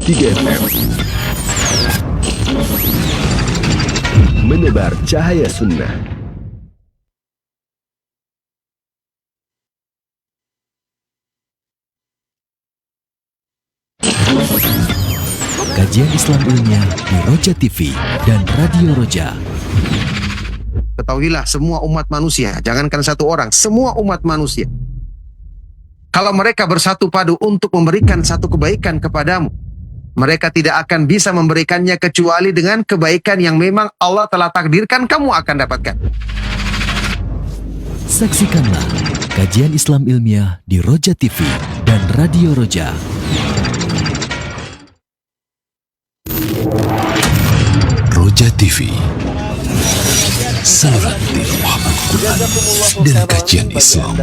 FM. Menebar cahaya sunnah. Kajian Islam ilmiah di Roja TV dan Radio Roja. Ketahuilah semua umat manusia, jangankan satu orang, semua umat manusia, kalau mereka bersatu padu untuk memberikan satu kebaikan kepadamu, mereka tidak akan bisa memberikannya kecuali dengan kebaikan yang memang Allah telah takdirkan kamu akan dapatkan. Saksikanlah kajian Islam ilmiah di Roja TV dan Radio Roja. Roja TV, saluran tiruah Al-Quran dan kajian Islam.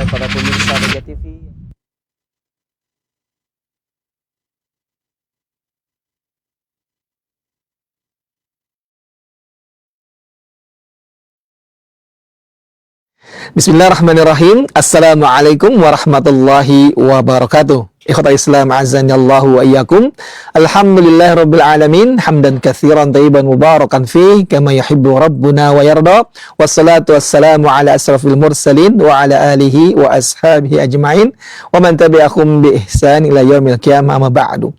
Bismillahirrahmanirrahim. Assalamualaikum warahmatullahi wabarakatuh. Ikhwatal Islam azanillahu wa iyyakum. Alhamdulillahirabbil alamin, hamdan katsiran thayyiban mubarakan fi kama yuhibbu rabbuna wa yarda. Wassalatu wassalamu ala asrafil mursalin wa ala alihi wa ashabihi ajmain wa man tabi'ahum bi ihsan ila yaumil qiyamah, amma ba'du.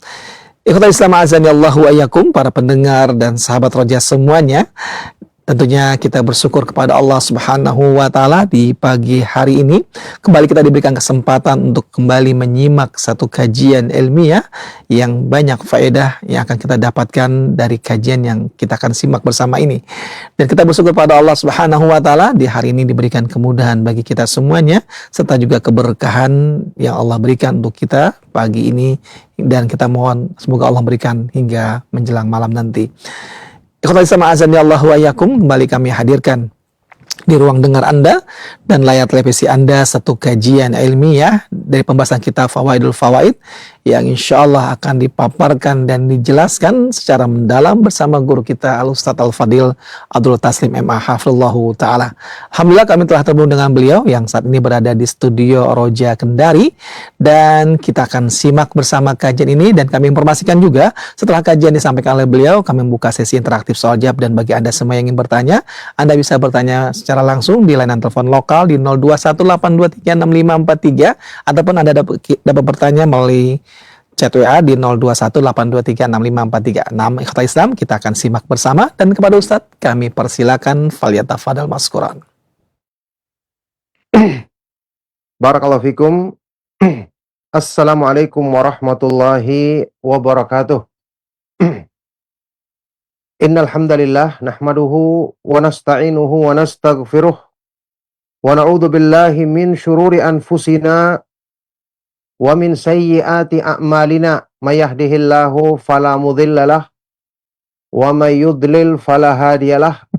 Ikhwatal Islam azanillahu wa iyyakum, para pendengar dan sahabat Roja semuanya. Tentunya kita bersyukur kepada Allah Subhanahu wa Ta'ala di pagi hari ini. Kembali kita diberikan kesempatan untuk kembali menyimak satu kajian ilmiah yang banyak faedah yang akan kita dapatkan dari kajian yang kita akan simak bersama ini. Dan kita bersyukur pada Allah Subhanahu wa Ta'ala di hari ini diberikan kemudahan bagi kita semuanya, serta juga keberkahan yang Allah berikan untuk kita pagi ini, dan kita mohon semoga Allah berikan hingga menjelang malam nanti. Ikhwatal Islam azanillahu wa iyyakum, kembali kami hadirkan di ruang dengar Anda dan layar televisi Anda satu kajian ilmiah dari pembahasan kitab Fawaidul Fawaid yang insya Allah akan dipaparkan dan dijelaskan secara mendalam bersama guru kita Al-Ustadz Al-Fadil Abdul Taslim MA Hafizallahu Ta'ala. Alhamdulillah kami telah terhubung dengan beliau yang saat ini berada di studio Roja Kendari, dan kita akan simak bersama kajian ini. Dan kami informasikan juga setelah kajian disampaikan oleh beliau, kami membuka sesi interaktif soal jawab, dan bagi Anda semua yang ingin bertanya, Anda bisa bertanya secara langsung di layanan telepon lokal di 0218236543, ataupun Anda dapat bertanya melalui chat WA di 0218236543. Ikhwatal Islam, kita akan simak bersama, dan kepada Ustadz kami persilakan falyatafadhal maskuran. Barakallahu fikum. Assalamualaikum warahmatullahi wabarakatuh. Innal hamdalillah nahmaduhu wa nasta'inuhu wa nastaghfiruh wa na'udzu billahi min syururi anfusina wa min sayyiati a'malina, may yahdihillahu fala mudhillalah wa may yudlil fala hadiyalah,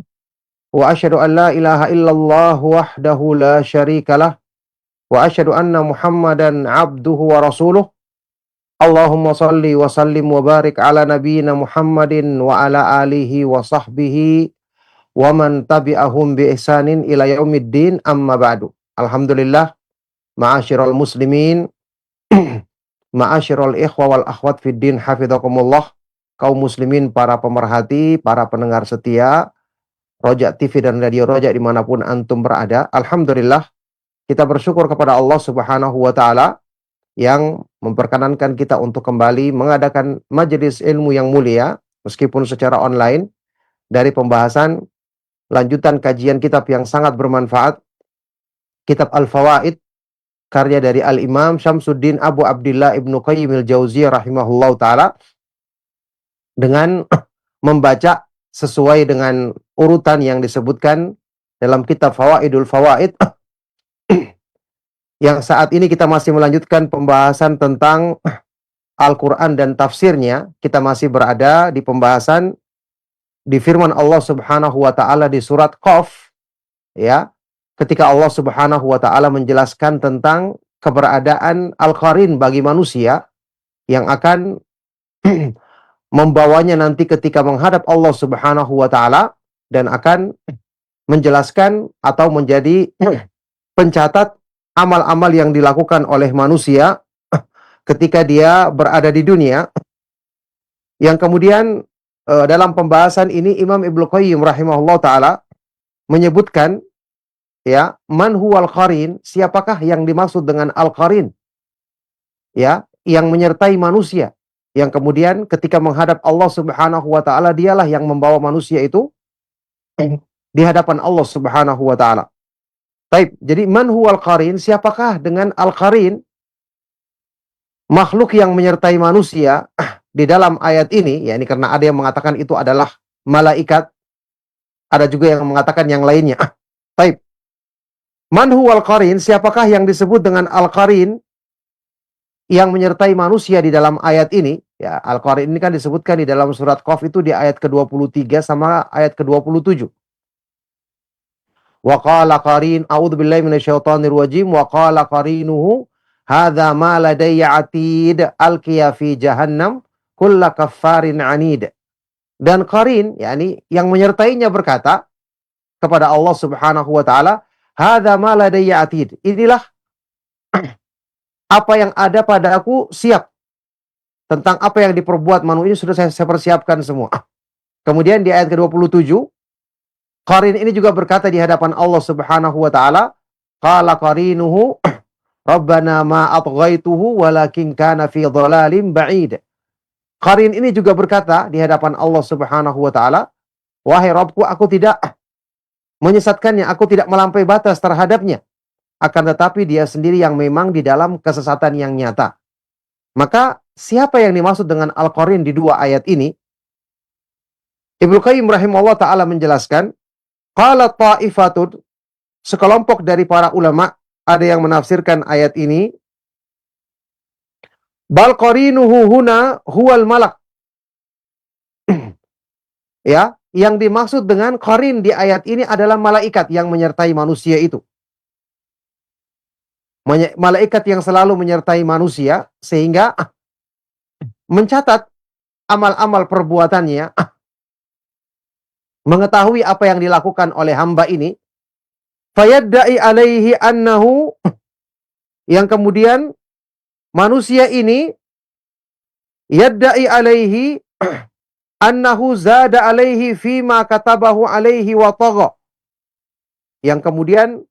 wa asyhadu an la ilaha illallah wahdahu la syarikalah, wa asyhadu anna Muhammadan abduhu wa rasuluh. Allahumma salli wa sallim wa barik ala nabiyyina Muhammadin wa ala alihi wa sahbihi wa man tabi'ahum bi ihsanin ila yaumiddin, amma ba'du. Alhamdulillah, ma'asyiral muslimin, ma'asyiral ikhwa wal akhwat fid din, hafidhakumullah, kaum muslimin, para pemerhati, para pendengar setia Roja TV dan Radio Roja dimanapun antum berada. Alhamdulillah, kita bersyukur kepada Allah Subhanahu wa Ta'ala yang memperkenankan kita untuk kembali mengadakan majelis ilmu yang mulia, meskipun secara online, dari pembahasan lanjutan kajian kitab yang sangat bermanfaat, kitab Al-Fawaid, karya dari Al-Imam Syamsuddin Abu Abdillah Ibnu Qayyim al-Jauziyah rahimahullahu ta'ala, dengan membaca sesuai dengan urutan yang disebutkan dalam kitab Fawaidul Fawaid, yang saat ini kita masih melanjutkan pembahasan tentang Al-Quran dan tafsirnya. Kita masih berada di pembahasan di firman Allah Subhanahu wa Ta'ala di surat Qaf, ya, ketika Allah Subhanahu wa Ta'ala menjelaskan tentang keberadaan Al-Qarin bagi manusia yang akan membawanya nanti ketika menghadap Allah Subhanahu wa Ta'ala, dan akan menjelaskan atau menjadi pencatat amal-amal yang dilakukan oleh manusia ketika dia berada di dunia. Yang kemudian dalam pembahasan ini Imam Ibnu Qayyim rahimahullah taala menyebutkan, ya, man huwal qarin, siapakah yang dimaksud dengan al-qarin, ya, yang menyertai manusia, yang kemudian ketika menghadap Allah Subhanahu wa taala dialah yang membawa manusia itu di hadapan Allah Subhanahu wa taala. Baik, jadi man huwal qarin, siapakah dengan al-qarin, makhluk yang menyertai manusia di dalam ayat ini, ya, ini karena ada yang mengatakan itu adalah malaikat, ada juga yang mengatakan yang lainnya. Baik. Man huwal qarin, siapakah yang disebut dengan al-qarin yang menyertai manusia di dalam ayat ini? Ya, al-qarin ini kan disebutkan di dalam surat Qaf itu di ayat ke-23 sama ayat ke-27. Wa qala qarin, a'udzubillahi minasyaitonir rajim, wa qala qarinuhu hadza ma ladayya atid alqiya fi jahannam kulla kaffarin anid. Dan qarin, yakni yang menyertainya, berkata kepada Allah Subhanahu wa taala, hadza ma ladayya atid, inilah apa yang ada pada aku siap. Tentang apa yang diperbuat manusia ini sudah saya persiapkan semua. Kemudian di ayat ke-27, qarin ini juga berkata di hadapan Allah Subhanahu wa taala, qala qarinuhu rabbana ma atghaituhu walakin kana fi dhalalim ba'id. Qarin ini juga berkata di hadapan Allah Subhanahu wa taala, wahai Rabbku, aku tidak menyesatkannya, aku tidak melampaui batas terhadapnya, akan tetapi dia sendiri yang memang di dalam kesesatan yang nyata. Maka siapa yang dimaksud dengan al-qarin di dua ayat ini? Ibnu Qayyim rahimahullah taala menjelaskan, qala ta'ifatun, sekelompok dari para ulama ada yang menafsirkan ayat ini, bal qarinuhu huna huwal malak. Ya, yang dimaksud dengan qarin di ayat ini adalah malaikat yang menyertai manusia itu. Malaikat yang selalu menyertai manusia sehingga mencatat amal-amal perbuatannya, mengetahui apa yang dilakukan oleh hamba ini, fayadda'i alaihi annahu, yang kemudian manusia ini yadda'i alaihi annahu zada alaihi fima katabahu alaihi wa tagha, yang kemudian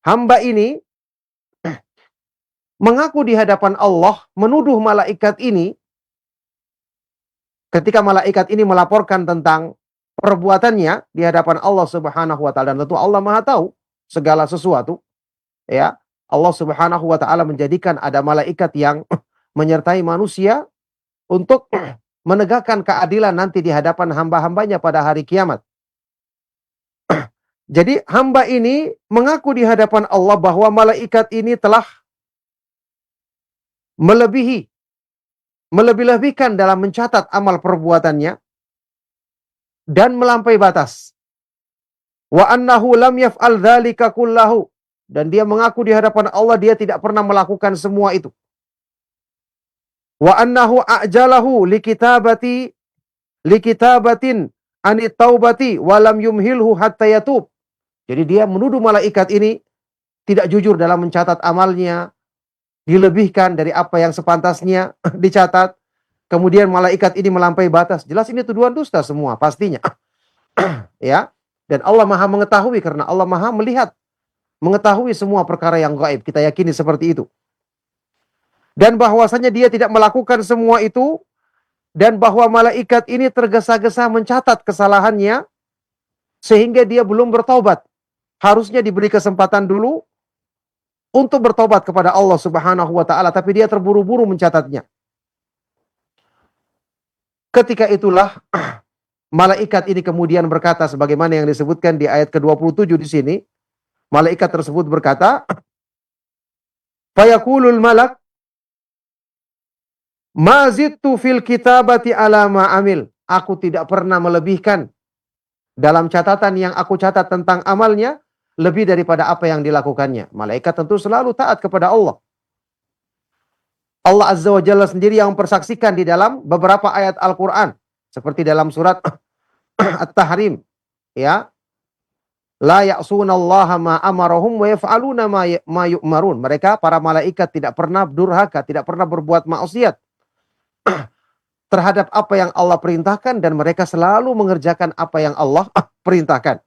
hamba ini mengaku di hadapan Allah, menuduh malaikat ini, ketika malaikat ini melaporkan tentang perbuatannya di hadapan Allah Subhanahu wa taala, dan tentu Allah Maha tahu segala sesuatu, ya. Allah Subhanahu wa taala menjadikan ada malaikat yang menyertai manusia untuk menegakkan keadilan nanti di hadapan hamba-hambanya pada hari kiamat. Jadi hamba ini mengaku di hadapan Allah bahwa malaikat ini telah melebih-lebihkan dalam mencatat amal perbuatannya dan melampaui batas. Wa annahu lam yaf'al dzalika kullahu, dan dia mengaku di hadapan Allah dia tidak pernah melakukan semua itu. Wa annahu a'jalahu likitabatin anit taubati wa lam yumhilhu hatta yatub. Jadi dia menuduh malaikat ini tidak jujur dalam mencatat amalnya, dilebihkan dari apa yang sepantasnya dicatat. Kemudian malaikat ini melampaui batas. Jelas ini tuduhan dusta semua pastinya. Ya. Dan Allah Maha mengetahui karena Allah Maha melihat, mengetahui semua perkara yang gaib. Kita yakini seperti itu. Dan bahwasanya dia tidak melakukan semua itu, dan bahwa malaikat ini tergesa-gesa mencatat kesalahannya sehingga dia belum bertobat. Harusnya diberi kesempatan dulu untuk bertobat kepada Allah Subhanahu wa taala, tapi dia terburu-buru mencatatnya. Ketika itulah malaikat ini kemudian berkata sebagaimana yang disebutkan di ayat ke-27 di sini. Malaikat tersebut berkata, fayaqulul malak ma zidtu fil kitabati ala ma amil. Aku tidak pernah melebihkan dalam catatan yang aku catat tentang amalnya lebih daripada apa yang dilakukannya. Malaikat tentu selalu taat kepada Allah. Allah Azza wa Jalla sendiri yang mempersaksikan di dalam beberapa ayat Al-Quran. Seperti dalam surat At-Tahrim. Ya. La ya'sunallaha ma amarahum wa yaf'aluna ma yu'marun. Mereka, para malaikat, tidak pernah durhaka, tidak pernah berbuat maksiat. terhadap apa yang Allah perintahkan dan mereka selalu mengerjakan apa yang Allah perintahkan.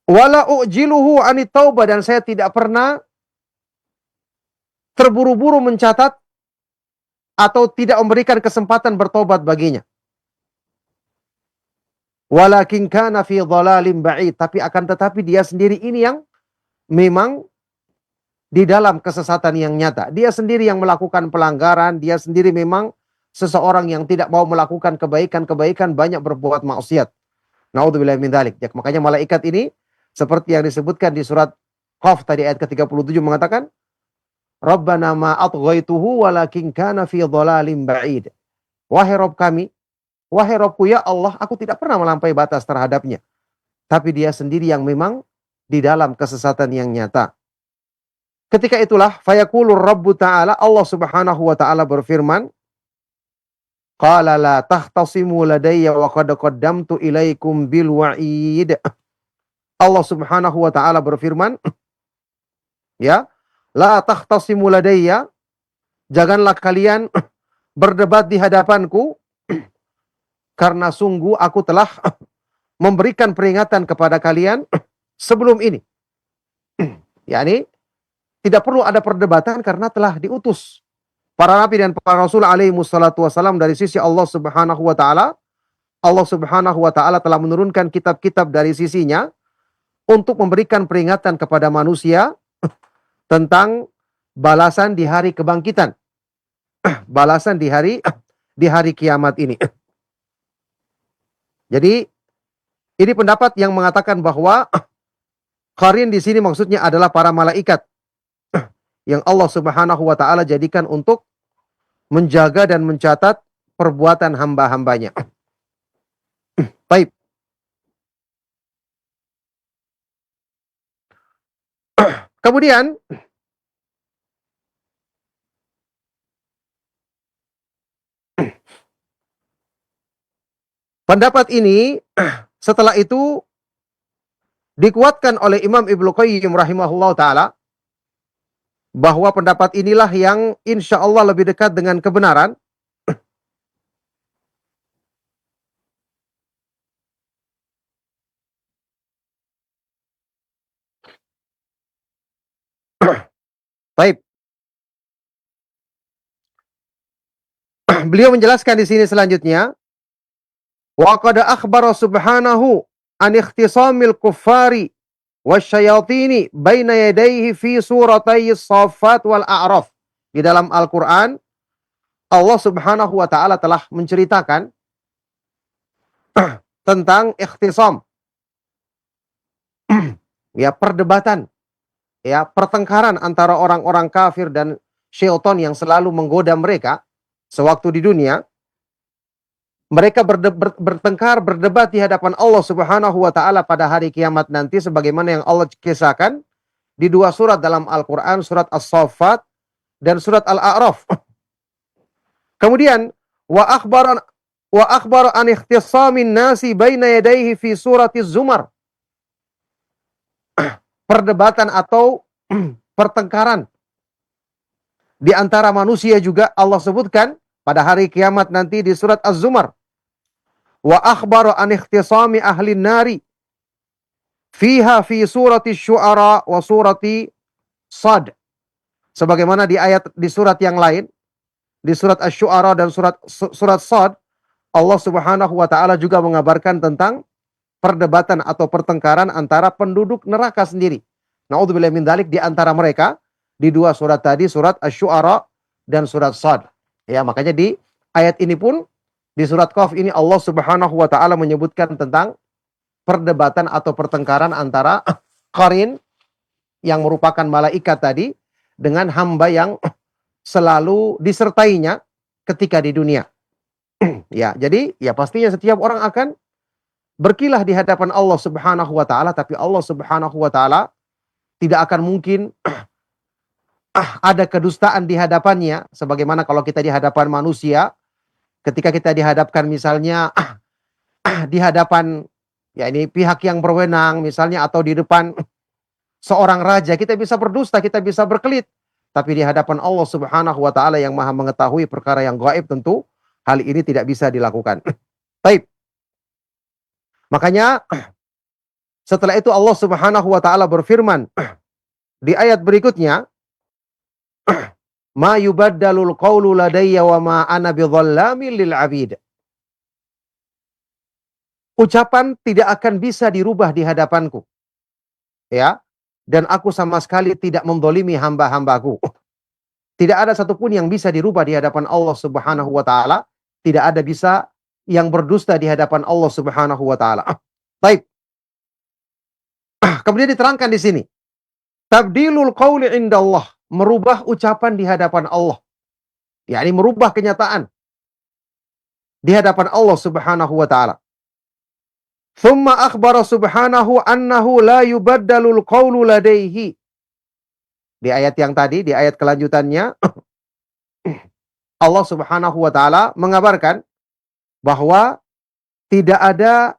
Wala ujiluhu anit taubah, dan saya tidak pernah terburu-buru mencatat atau tidak memberikan kesempatan bertobat baginya. Walakin kana fi dhalalim ba'id, tapi akan tetapi dia sendiri ini yang memang di dalam kesesatan yang nyata. Dia sendiri yang melakukan pelanggaran, dia sendiri memang seseorang yang tidak mau melakukan kebaikan-kebaikan, banyak berbuat maksiat. Naudzubillahi min dzalik. Ya, makanya malaikat ini seperti yang disebutkan di surat Qaf tadi ayat ke-37 mengatakan, Rabbana ma atghaituhu walakin kana fi dhalalim ba'id. Wahai Rabb kami, wahai Rabbku ya Allah, aku tidak pernah melampaui batas terhadapnya. Tapi dia sendiri yang memang di dalam kesesatan yang nyata. Ketika itulah fayaqulur Rabbu ta'ala, Allah Subhanahu wa ta'ala berfirman, qala la tahtasimu ladayya wa qad qaddamtu ilaikum bil wa'id. Allah Subhanahu wa ta'ala berfirman, ya, la tahtasimu ladayya, janganlah kalian berdebat di hadapanku, karena sungguh aku telah memberikan peringatan kepada kalian sebelum ini. yakni tidak perlu ada perdebatan karena telah diutus para nabi dan para rasul alaihi wassalatu wassalam dari sisi Allah Subhanahu wa ta'ala. Allah Subhanahu wa ta'ala telah menurunkan kitab-kitab dari sisinya untuk memberikan peringatan kepada manusia tentang balasan di hari kebangkitan. Balasan di hari kiamat ini. Jadi ini pendapat yang mengatakan bahwa qarin di sini maksudnya adalah para malaikat yang Allah Subhanahu wa ta'ala jadikan untuk menjaga dan mencatat perbuatan hamba-hambanya. Baik. Kemudian pendapat ini setelah itu dikuatkan oleh Imam Ibnu Qayyim rahimahullah ta'ala, bahwa pendapat inilah yang insya Allah lebih dekat dengan kebenaran. Baik. Beliau menjelaskan di sini selanjutnya, wa qad akhbara subhanahu an ikhtisamil kuffari wasyayatini baina yadayhi fi suratay Shaffat wal A'raf. Di dalam Al-Quran, Allah Subhanahu wa ta'ala telah menceritakan tentang ikhtisam, ya, perdebatan, ya, pertengkaran antara orang-orang kafir dan syaitan yang selalu menggoda mereka sewaktu di dunia. Mereka bertengkar, berdebat di hadapan Allah Subhanahu wa ta'ala pada hari kiamat nanti, sebagaimana yang Allah kisahkan di dua surat dalam Al-Quran, surat As-Saffat dan surat Al-A'raf. Kemudian wa akhbar an ikhtisamin nasi baina yadayhi fi surat Az-Zumar. Perdebatan atau pertengkaran di antara manusia juga Allah sebutkan pada hari kiamat nanti di surat Az-Zumar. Wa akhbar an ikhtisami ahli nari fiha fi surati Syu'ara wa surati Sad. Sebagaimana di surat yang lain, di surat Asy-Syu'ara dan surat Sad, Allah Subhanahu wa ta'ala juga mengabarkan tentang perdebatan atau pertengkaran antara penduduk neraka sendiri. Naudzubillahi min dzalik, di antara mereka di dua surat tadi, surat Asy-Syu'ara dan surat Sad. Ya, makanya di ayat ini pun, di surat Qaf ini, Allah Subhanahu wa ta'ala menyebutkan tentang perdebatan atau pertengkaran antara qarin yang merupakan malaikat tadi dengan hamba yang selalu disertainya ketika di dunia. Ya, jadi ya pastinya setiap orang akan berkilah di hadapan Allah Subhanahu wa ta'ala, tapi Allah Subhanahu wa ta'ala tidak akan mungkin ada kedustaan di hadapannya, sebagaimana kalau kita di hadapan manusia, ketika kita dihadapkan misalnya di hadapan, ya, ini pihak yang berwenang misalnya, atau di depan seorang raja, kita bisa berdusta, kita bisa berkelit. Tapi di hadapan Allah Subhanahu wa taala yang Maha mengetahui perkara yang gaib, tentu hal ini tidak bisa dilakukan. Baik. Makanya setelah itu Allah Subhanahu wa taala berfirman di ayat berikutnya, "Ma yubaddalul qawlu ladayya wa ma ana bidzallamin lil 'abid." Ucapan tidak akan bisa dirubah di hadapanku. Ya. Dan aku sama sekali tidak mendolimi hamba-hambaku. Tidak ada satupun yang bisa dirubah di hadapan Allah Subhanahu wa taala. Tidak ada bisa yang berdusta di hadapan Allah Subhanahu wa taala. Baik. Kemudian diterangkan di sini, tabdilul qauli indallah, merubah ucapan di hadapan Allah. yakni merubah kenyataan di hadapan Allah Subhanahu wa taala. Thumma akhbara subhanahu annahu la yubaddalul qawlu ladaihi. Di ayat yang tadi, di ayat kelanjutannya, Allah Subhanahu wa taala mengabarkan bahwa tidak ada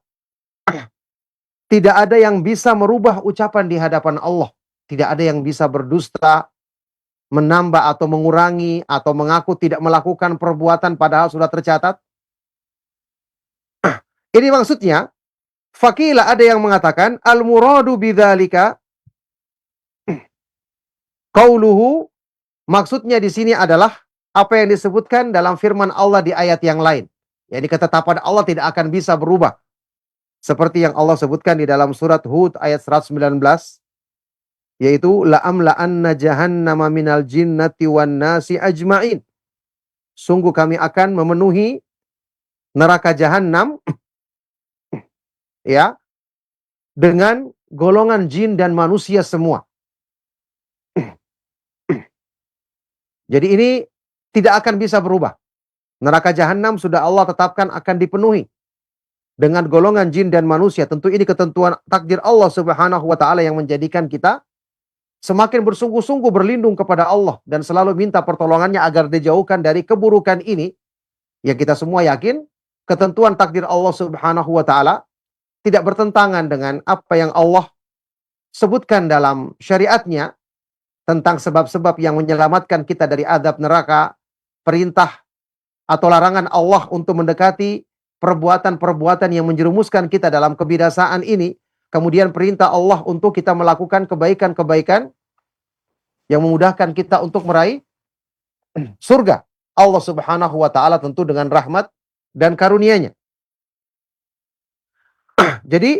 yang bisa merubah ucapan di hadapan Allah. Tidak ada yang bisa berdusta, menambah atau mengurangi atau mengaku tidak melakukan perbuatan padahal sudah tercatat. Ini maksudnya, fakila ada yang mengatakan al-muradu bidzalika qauluhu, maksudnya di sini adalah apa yang disebutkan dalam firman Allah di ayat yang lain. yakni ketetapan Allah tidak akan bisa berubah. Seperti yang Allah sebutkan di dalam surat Hud ayat 119, yaitu la'amla'anna jahannama minal jinnati wan nasi ajma'in. Sungguh kami akan memenuhi neraka jahanam ya dengan golongan jin dan manusia semua. Jadi ini tidak akan bisa berubah. Neraka jahanam sudah Allah tetapkan akan dipenuhi dengan golongan jin dan manusia. Tentu ini ketentuan takdir Allah Subhanahu wa taala yang menjadikan kita semakin bersungguh-sungguh berlindung kepada Allah dan selalu minta pertolongannya agar dijauhkan dari keburukan ini. Yang kita semua yakin ketentuan takdir Allah Subhanahu wa taala tidak bertentangan dengan apa yang Allah sebutkan dalam syariatnya tentang sebab-sebab yang menyelamatkan kita dari azab neraka, perintah atau larangan Allah untuk mendekati perbuatan-perbuatan yang menjerumuskan kita dalam kebinasaan ini, kemudian perintah Allah untuk kita melakukan kebaikan-kebaikan yang memudahkan kita untuk meraih surga Allah Subhanahu wa taala, tentu dengan rahmat dan karunia-Nya. Jadi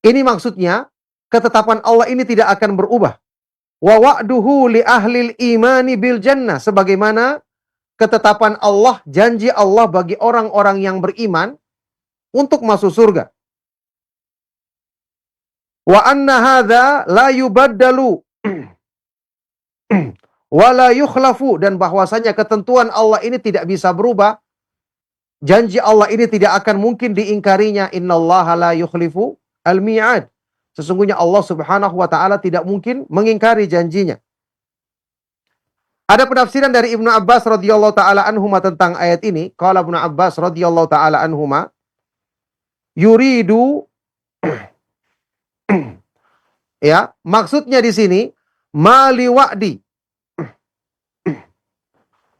ini maksudnya ketetapan Allah ini tidak akan berubah. Wa wa'duhu li ahlil imani bil jannah, sebagaimana ketetapan Allah, janji Allah bagi orang-orang yang beriman untuk masuk surga. Wa anna hadza la yubaddalu wa la yukhlafu, dan bahwasanya ketentuan Allah ini tidak bisa berubah. Janji Allah ini tidak akan mungkin diingkarinya. Innallaha la yukhlifu al-mi'ad. Sesungguhnya Allah Subhanahu wa taala tidak mungkin mengingkari janjinya. Ada penafsiran dari Ibnu Abbas radhiyallahu taala anhuma tentang ayat ini. Qala Ibnu Abbas radhiyallahu taala anhuma, yuridu ya, maksudnya di sini mali wa'di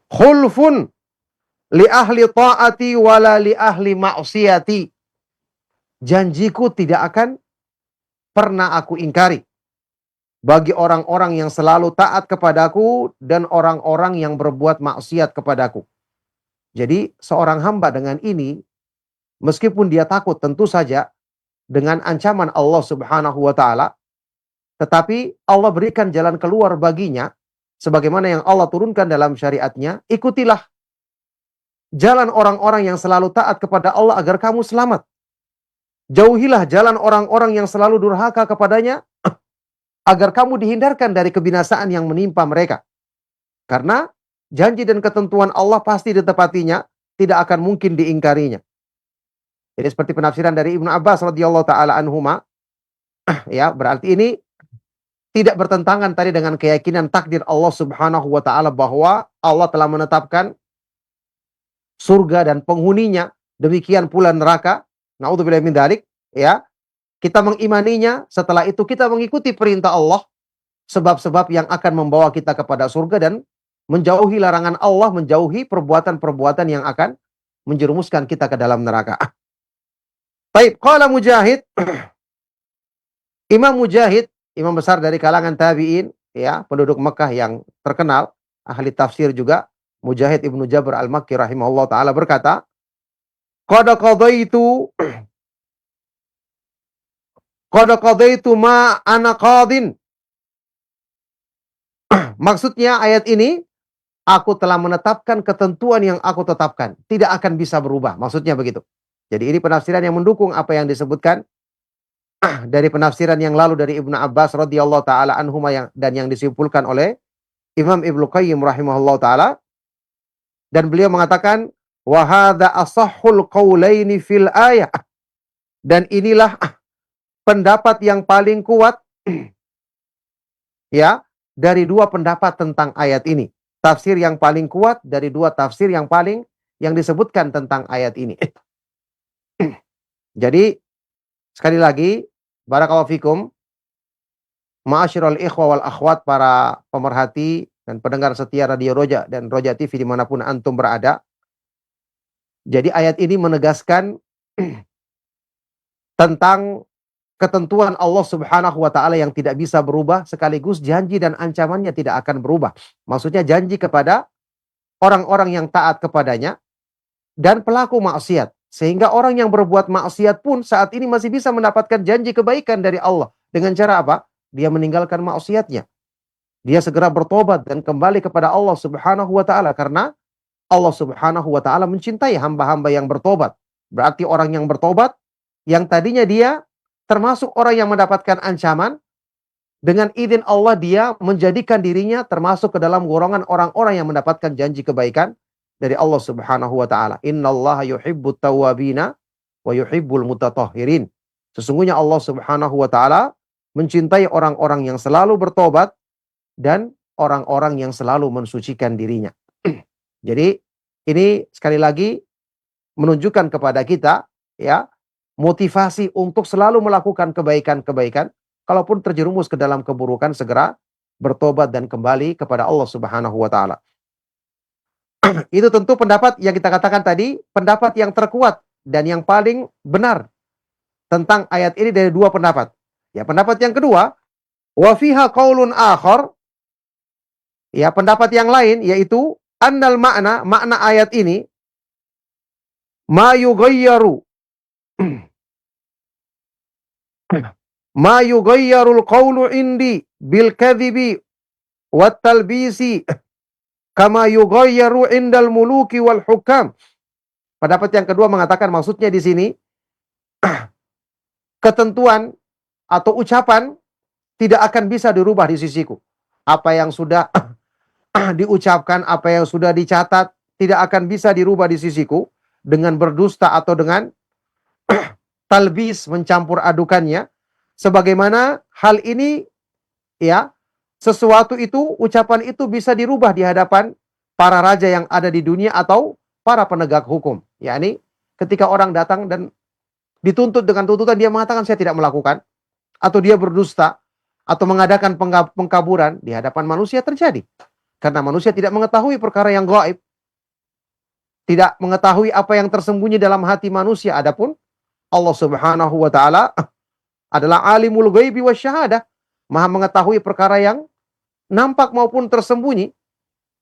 khulfun li ahli ta'ati wala li ahli ma'siyati. Janjiku tidak akan pernah aku ingkari bagi orang-orang yang selalu taat kepadaku dan orang-orang yang berbuat maksiat kepadaku. Jadi seorang hamba dengan ini, meskipun dia takut tentu saja dengan ancaman Allah Subhanahu wa taala, tetapi Allah berikan jalan keluar baginya sebagaimana yang Allah turunkan dalam syariatnya. Ikutilah jalan orang-orang yang selalu taat kepada Allah agar kamu selamat. Jauhilah jalan orang-orang yang selalu durhaka kepadanya agar kamu dihindarkan dari kebinasaan yang menimpa mereka. Karena janji dan ketentuan Allah pasti ditepatinya, tidak akan mungkin diingkarinya. Jadi seperti penafsiran dari Ibnu Abbas radhiyallahu taala anhuma, ya, berarti ini tidak bertentangan tadi dengan keyakinan takdir Allah Subhanahu wa taala bahwa Allah telah menetapkan surga dan penghuninya, demikian pula neraka. Na'udzubillahi min dzalik, ya. Kita mengimaninya, setelah itu kita mengikuti perintah Allah sebab-sebab yang akan membawa kita kepada surga dan menjauhi larangan Allah, menjauhi perbuatan-perbuatan yang akan menjerumuskan kita ke dalam neraka. Baik, qala Mujahid, Imam Mujahid, imam besar dari kalangan tabi'in, ya, penduduk Mekah yang terkenal, ahli tafsir juga, Mujahid Ibnu Jabr Al-Makki rahimahullah taala berkata, qad qadaitu ma ana qadin. Maksudnya ayat ini, aku telah menetapkan ketentuan yang aku tetapkan, tidak akan bisa berubah. Maksudnya begitu. Jadi ini penafsiran yang mendukung apa yang disebutkan dari penafsiran yang lalu dari Ibnu Abbas radhiyallahu taala anhuma dan yang disimpulkan oleh Imam Ibnu Qayyim rahimahullah taala, dan beliau mengatakan wa hadza asahhul qaulaini fil ayah, dan inilah pendapat yang paling kuat ya dari dua pendapat tentang ayat ini. Tafsir yang paling kuat dari dua tafsir yang disebutkan tentang ayat ini. Jadi sekali lagi, barakallahu fikum, ma'asyiral ikhwa wal akhwat, para pemerhati dan pendengar setia Radio Roja dan Roja TV dimanapun antum berada. Jadi ayat ini menegaskan tentang ketentuan Allah Subhanahu wa taala yang tidak bisa berubah, sekaligus janji dan ancamannya tidak akan berubah. Maksudnya janji kepada orang-orang yang taat kepadanya dan pelaku maksiat. Sehingga orang yang berbuat maksiat pun saat ini masih bisa mendapatkan janji kebaikan dari Allah. Dengan cara apa? Dia meninggalkan maksiatnya. Dia segera bertobat dan kembali kepada Allah Subhanahu wa taala, karena Allah Subhanahu wa taala mencintai hamba-hamba yang bertobat. Berarti orang yang bertobat yang tadinya dia termasuk orang yang mendapatkan ancaman, dengan izin Allah dia menjadikan dirinya termasuk ke dalam golongan orang-orang yang mendapatkan janji kebaikan dari Allah Subhanahu wa taala. Innallaha yuhibbut tawwabina wa yuhibbul mutatahhirin. Sesungguhnya Allah Subhanahu wa taala mencintai orang-orang yang selalu bertobat dan orang-orang yang selalu mensucikan dirinya. Jadi ini sekali lagi menunjukkan kepada kita, ya, motivasi untuk selalu melakukan kebaikan-kebaikan. Kalaupun terjerumus ke dalam keburukan, segera bertobat dan kembali kepada Allah Subhanahu wa taala. Itu tentu pendapat yang kita katakan tadi, pendapat yang terkuat dan yang paling benar tentang ayat ini dari dua pendapat. Ya, pendapat yang kedua, wa fiha qaulun akhar. Ya, pendapat yang lain yaitu annal makna ayat ini ma yughayyaru ma yughayyarul qawlu indi bil kadhibi wat talbisi kama yughayyaru indal muluki wal hukam. Pendapat yang kedua mengatakan maksudnya di sini ketentuan atau ucapan tidak akan bisa dirubah di sisiku. Apa yang sudah diucapkan, apa yang sudah dicatat tidak akan bisa dirubah di sisiku dengan berdusta atau dengan talbis, mencampur adukannya. Sebagaimana hal ini, ya, sesuatu itu, ucapan itu bisa dirubah di hadapan para raja yang ada di dunia atau para penegak hukum. Yakni ketika orang datang dan dituntut dengan tuntutan, dia mengatakan saya tidak melakukan, atau dia berdusta atau mengadakan pengkaburan, di hadapan manusia terjadi. Karena manusia tidak mengetahui perkara yang gaib, tidak mengetahui apa yang tersembunyi dalam hati manusia. Adapun Allah Subhanahu wa taala adalah alimul ghaibi wasyahadah, maha mengetahui perkara yang nampak maupun tersembunyi.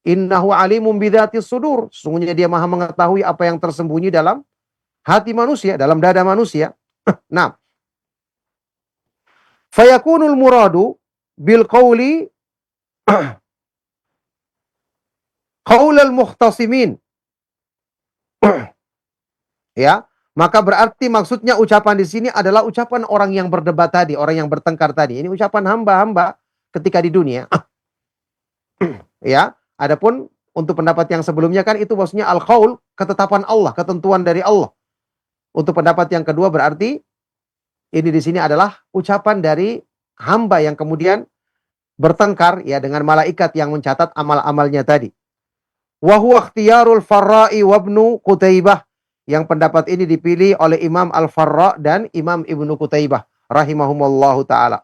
Innahu alimun bidzatis sudur, sesungguhnya dia maha mengetahui apa yang tersembunyi dalam hati manusia, dalam dada manusia. Nah, fayakunul muradu bil qawli qaulal muhtasimin. Ya, maka berarti maksudnya ucapan di sini adalah ucapan orang yang berdebat tadi, orang yang bertengkar tadi. Ini ucapan hamba-hamba ketika di dunia. Ya, adapun untuk pendapat yang sebelumnya kan itu maksudnya al-qaul, ketetapan Allah, ketentuan dari Allah. Untuk pendapat yang kedua berarti ini di sini adalah ucapan dari hamba yang kemudian bertengkar, ya, dengan malaikat yang mencatat amal-amalnya tadi. Wa huwa ikhtiyarul Farra'i wa Ibnu Qutaibah. Yang pendapat ini dipilih oleh Imam Al-Farra' dan Imam Ibnu Qutaibah rahimahumullahu taala.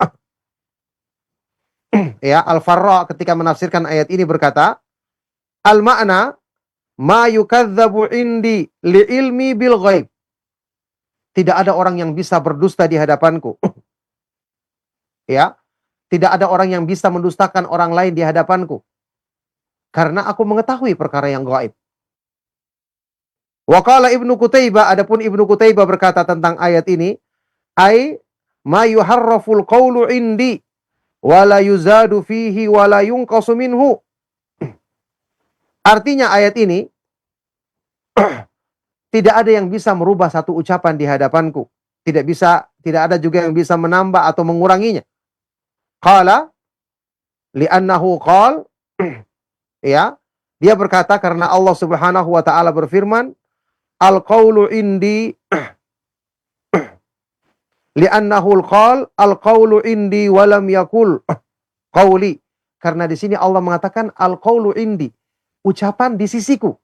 Ya, Al-Farra ketika menafsirkan ayat ini berkata, al-ma'na ma yukadzabu indi li ilmi bil ghaib. Tidak ada orang yang bisa berdusta di hadapanku. Ya, tidak ada orang yang bisa mendustakan orang lain di hadapanku. Karena aku mengetahui perkara yang gaib. Wa qala Ibnu Qutaibah, adapun Ibnu Qutaibah berkata tentang ayat ini, ai ma yuharraful qawlu indi wa la yuzadu fihi wa la yunqasu minhu. Artinya ayat ini tidak ada yang bisa merubah satu ucapan di hadapanku. Tidak ada juga yang bisa menambah atau menguranginya. Qala li'annahu qal ya, dia berkata karena Allah Subhanahu wa taala berfirman, al-qawlu indi li'annahu al-qawlu indi wa lam yakul qawli. Karena di sini Allah mengatakan al-qawlu indi, ucapan di sisiku.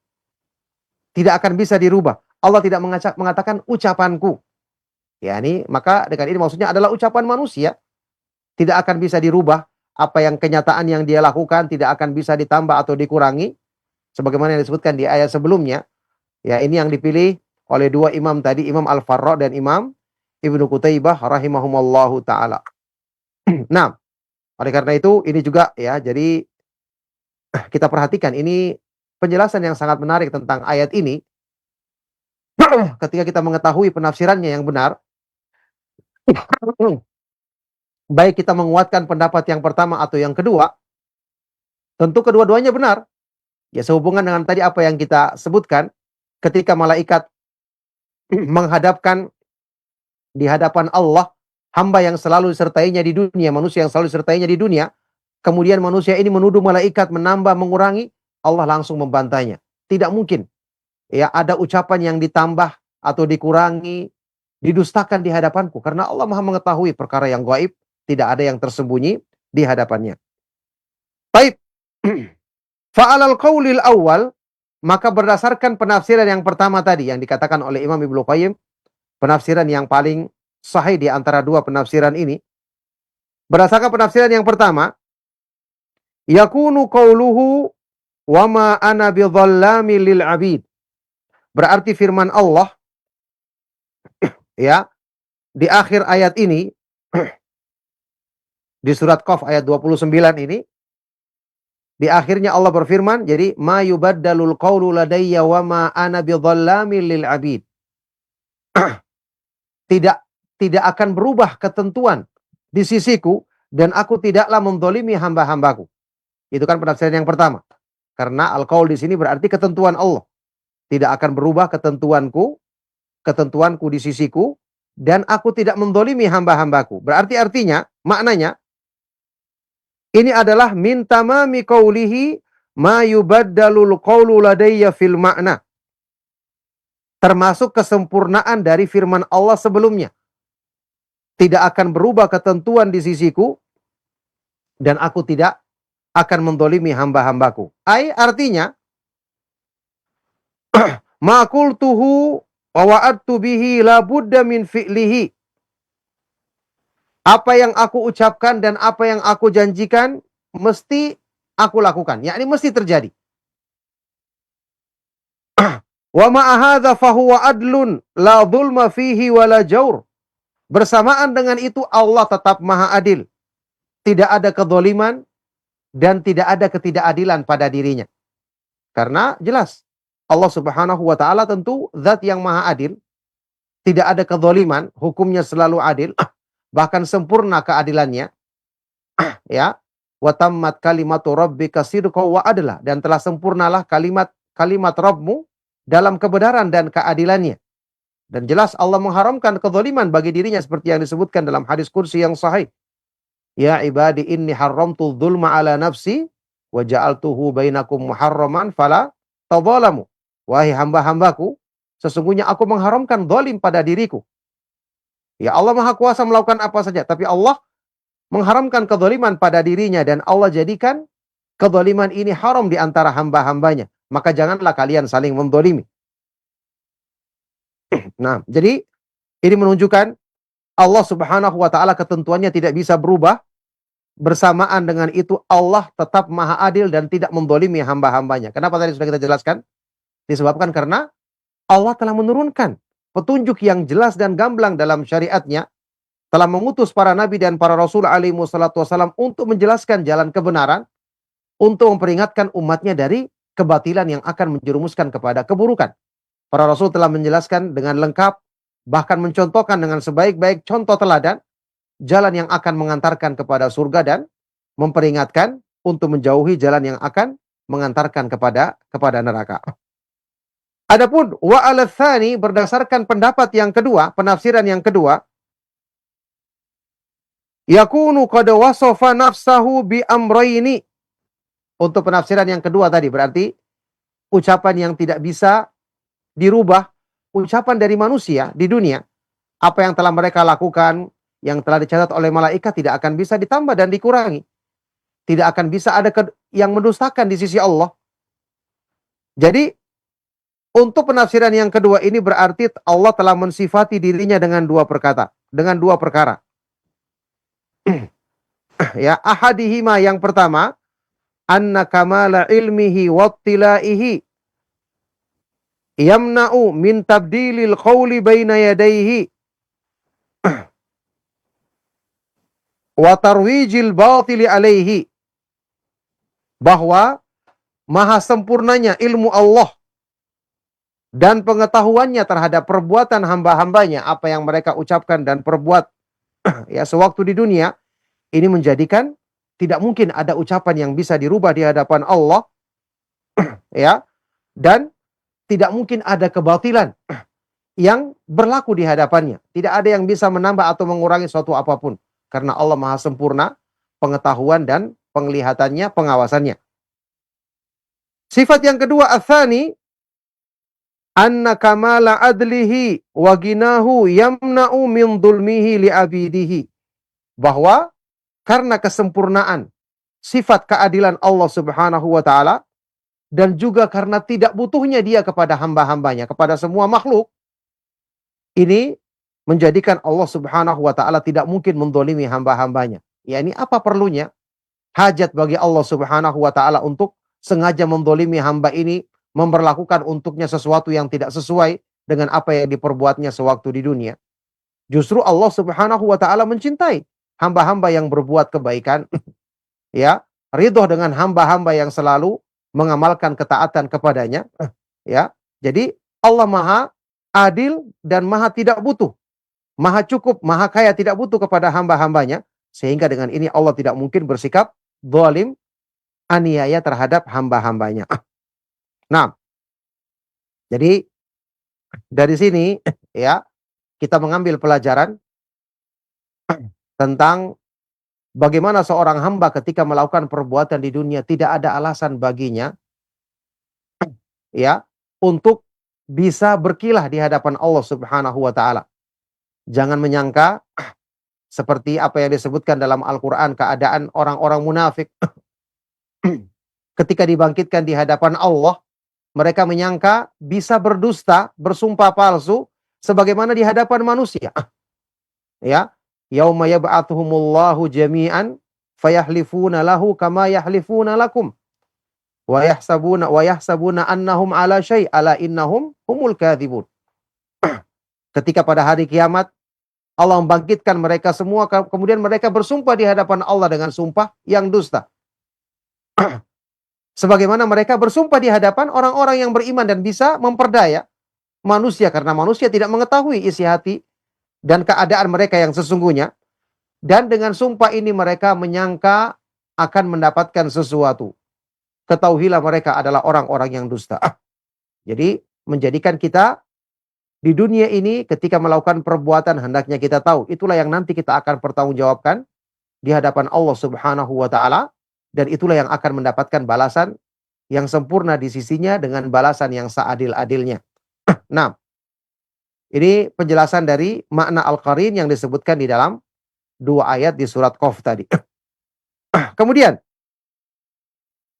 Tidak akan bisa dirubah. Allah tidak mengatakan ucapanku. Yani, maka dengan ini maksudnya adalah ucapan manusia. Tidak akan bisa dirubah. Apa yang kenyataan yang dia lakukan tidak akan bisa ditambah atau dikurangi. Sebagaimana yang disebutkan di ayat sebelumnya. Ya, ini yang dipilih oleh dua imam tadi. Imam Al-Farra dan Imam Ibnu Qutaibah rahimahumallahu ta'ala. Nah, oleh karena itu ini juga ya, jadi kita perhatikan ini penjelasan yang sangat menarik tentang ayat ini. Ketika kita mengetahui penafsirannya yang benar, baik kita menguatkan pendapat yang pertama atau yang kedua, tentu kedua-duanya benar. Ya, sehubungan dengan tadi apa yang kita sebutkan, ketika malaikat menghadapkan di hadapan Allah hamba yang selalu disertainya di dunia, manusia yang selalu disertainya di dunia, kemudian manusia ini menuduh malaikat menambah, mengurangi, Allah langsung membantahnya. Tidak mungkin ya ada ucapan yang ditambah atau dikurangi, didustakan di hadapanku, karena Allah Maha mengetahui perkara yang gaib, tidak ada yang tersembunyi di hadapannya. Baik. Fa'alal qaulil awal, maka berdasarkan penafsiran yang pertama tadi yang dikatakan oleh Imam Ibnu Qayyim, penafsiran yang paling sahih di antara dua penafsiran ini, berdasarkan penafsiran yang pertama, yakunu qauluhu wa ma ana bidzallami lil abid. Berarti firman Allah ya di akhir ayat ini di surat Qaf ayat 29 ini, di akhirnya Allah berfirman, jadi ma yubaddalul qawlu ladayya wa ma ana bidzallami lil abid. Tidak akan berubah ketentuan di sisiku dan aku tidaklah mendolimi hamba-hambaku. Itu kan penafsiran yang pertama. Karena al-qaul di sini berarti ketentuan Allah. Tidak akan berubah ketentuanku di sisiku, dan aku tidak mendolimi hamba-hambaku. Berarti artinya, maknanya, ini adalah min tamami qawlihi ma yubaddalul qawlu ladayya fil makna. Termasuk kesempurnaan dari firman Allah sebelumnya. Tidak akan berubah ketentuan di sisiku, dan aku tidak akan mendolimi hamba-hambaku. Artinya, ma qultuhu wa wa'adtu bihi la budda min fi'lihi. Apa yang aku ucapkan dan apa yang aku janjikan mesti aku lakukan, yakni mesti terjadi. Wa ma'a hadza fa huwa adlun la dzulma fihi wa la jawr. Bersamaan dengan itu Allah tetap Maha Adil. Tidak ada kedzaliman dan tidak ada ketidakadilan pada dirinya. Karena jelas Allah Subhanahu wa taala tentu zat yang Maha Adil. Tidak ada kedzaliman, hukumnya selalu adil, bahkan sempurna keadilannya. Ya, wa tammat kalimatu rabbika sidqan wa adla, dan telah sempurnalah kalimat Rabbmu dalam kebenaran dan keadilannya. Dan jelas Allah mengharamkan kedzaliman bagi dirinya seperti yang disebutkan dalam hadis kursi yang sahih. Ya ibadi inni haramtu dzulma ala nafsi wa ja'altuhu bainakum muharraman fala tadzalamu. Wahai hamba-hambaku, sesungguhnya aku mengharamkan zalim pada diriku. Ya, Allah Maha Kuasa melakukan apa saja, tapi Allah mengharamkan kedzaliman pada dirinya, dan Allah jadikan kedzaliman ini haram di antara hamba-hambanya. Maka janganlah kalian saling menzalimi. Nah, jadi ini menunjukkan Allah Subhanahu wa taala ketentuannya tidak bisa berubah, bersamaan dengan itu Allah tetap maha adil dan tidak mendolimi hamba-hambanya. Kenapa tadi sudah kita jelaskan? Disebabkan karena Allah telah menurunkan petunjuk yang jelas dan gamblang dalam syariatnya, telah mengutus para nabi dan para rasul alaihi wassalatu wassalam untuk menjelaskan jalan kebenaran, untuk memperingatkan umatnya dari kebatilan yang akan menjerumuskan kepada keburukan. Para rasul telah menjelaskan dengan lengkap, bahkan mencontohkan dengan sebaik-baik contoh teladan, jalan yang akan mengantarkan kepada surga dan memperingatkan untuk menjauhi jalan yang akan mengantarkan kepada neraka. Adapun wa al-tsani, berdasarkan pendapat yang kedua, penafsiran yang kedua, yakunu qad wasafa nafsahu bi amrayni. Untuk penafsiran yang kedua tadi berarti ucapan yang tidak bisa dirubah, ucapan dari manusia di dunia, apa yang telah mereka lakukan, yang telah dicatat oleh malaikat tidak akan bisa ditambah dan dikurangi. Tidak akan bisa ada yang mendustakan di sisi Allah. Jadi untuk penafsiran yang kedua ini berarti Allah telah mensifati dirinya dengan dua perkara. Ya, ahadihima, yang pertama, anna kamala ilmihi wattilaihi yamna'u min tabdilil qawli baina yadayhi wa tarwijil batili alaihi. Bahwa maha sempurnanya ilmu Allah dan pengetahuannya terhadap perbuatan hamba-hambanya, apa yang mereka ucapkan dan perbuat ya sewaktu di dunia, ini menjadikan tidak mungkin ada ucapan yang bisa dirubah di hadapan Allah ya, dan tidak mungkin ada kebatilan yang berlaku di hadapannya. Tidak ada yang bisa menambah atau mengurangi suatu apapun, karena Allah maha sempurna pengetahuan dan penglihatannya, pengawasannya. Sifat yang kedua, atsani, anna kamala adlihi wa ginahu yamna'u min dhulmihi li abidihi. Bahwa karena kesempurnaan sifat keadilan Allah Subhanahu wa taala, dan juga karena tidak butuhnya dia kepada hamba-hambanya, kepada semua makhluk, ini menjadikan Allah Subhanahu wa taala tidak mungkin mendolimi hamba-hambanya. Ya, ini apa perlunya hajat bagi Allah Subhanahu wa taala untuk sengaja mendolimi hamba ini, memperlakukan untuknya sesuatu yang tidak sesuai dengan apa yang diperbuatnya sewaktu di dunia. Justru Allah Subhanahu wa taala mencintai hamba-hamba yang berbuat kebaikan, ya, ridho dengan hamba-hamba yang selalu mengamalkan ketaatan kepadanya, ya. Jadi Allah maha adil dan maha tidak butuh, maha cukup, maha kaya, tidak butuh kepada hamba-hambanya, sehingga dengan ini Allah tidak mungkin bersikap zalim, aniaya terhadap hamba-hambanya. Nah, jadi dari sini ya kita mengambil pelajaran tentang bagaimana seorang hamba ketika melakukan perbuatan di dunia tidak ada alasan baginya ya untuk bisa berkilah di hadapan Allah Subhanahu wa taala. Jangan menyangka seperti apa yang disebutkan dalam Al-Qur'an, keadaan orang-orang munafik ketika dibangkitkan di hadapan Allah, mereka menyangka bisa berdusta, bersumpah palsu sebagaimana di hadapan manusia. Ya, yauma yab'atsuhumullahu jami'an fayahlifuna lahu kama yahlifuna lakum wa yahsabuna annahum ala syai' ala innahum humul kadzibun. Ketika pada hari kiamat Allah membangkitkan mereka semua, kemudian mereka bersumpah di hadapan Allah dengan sumpah yang dusta. Sebagaimana mereka bersumpah di hadapan orang-orang yang beriman dan bisa memperdaya manusia, karena manusia tidak mengetahui isi hati dan keadaan mereka yang sesungguhnya. Dan dengan sumpah ini mereka menyangka akan mendapatkan sesuatu. Ketahuilah mereka adalah orang-orang yang dusta. Jadi menjadikan kita di dunia ini ketika melakukan perbuatan hendaknya kita tahu itulah yang nanti kita akan pertanggungjawabkan di hadapan Allah Subhanahu wa taala. Dan itulah yang akan mendapatkan balasan yang sempurna di sisinya dengan balasan yang seadil-adilnya. Nah, ini penjelasan dari makna al-qarin yang disebutkan di dalam 2 ayat di surat Qaf tadi. Kemudian,